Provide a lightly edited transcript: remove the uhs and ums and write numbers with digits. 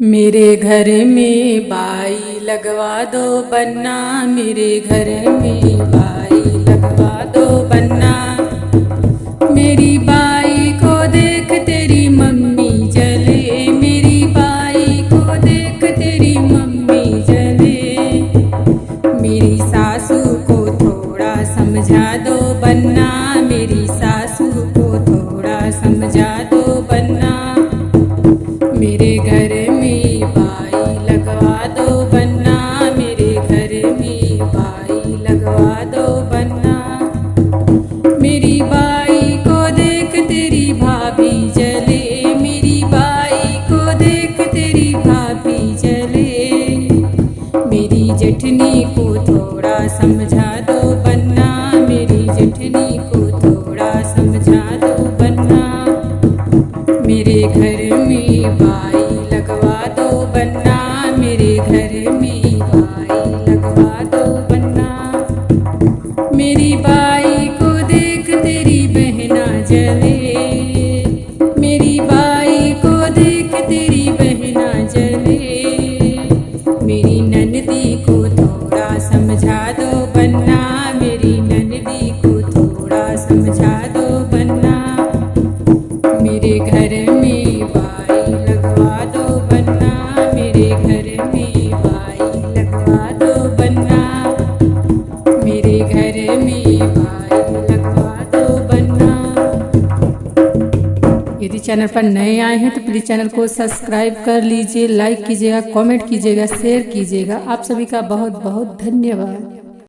मेरे घर में बाई लगवा दो बन्ना, मेरे घर में बाई लगवा दो बन्ना। मेरी बाई को देख तेरी मम्मी जले, मेरी बाई को देख तेरी मम्मी जले। मेरी सासू को थोड़ा समझा दो बन्ना, मेरी सासू को थोड़ा समझा दो बन्ना। मेरे घर में बाई लगवा दो बन्ना, मेरे घर में बाई लगवा दो बन्ना। मेरी बाई को देख तेरी भाभी जले, मेरी बाई को देख तेरी भाभी जले। मेरी जेठनी को थोड़ा समझा दो बन्ना, मेरी जेठनी को थोड़ा समझा दो बन्ना। मेरे घर में बाई लगवा दो बन्ना, मेरे घर में बाई लगवा दो बन्ना। मेरी बाई को देख तेरी बहना जले, मेरी बाई को देख तेरी बहना जले। मेरी ननदी को थोड़ा समझा दो बन्ना, मेरी ननदी को थोड़ा समझा दो बन्ना। मेरे घर में बाई लगवा दो बन्ना, मेरे घर में बाई लगवा दो बन्ना। मेरे घर में बाई लगवा दो बन्ना। यदि चैनल पर नए आए हैं तो प्लीज़ चैनल को सब्सक्राइब कर लीजिए, लाइक कीजिएगा, कमेंट कीजिएगा, शेयर कीजिएगा। आप सभी का बहुत बहुत धन्यवाद।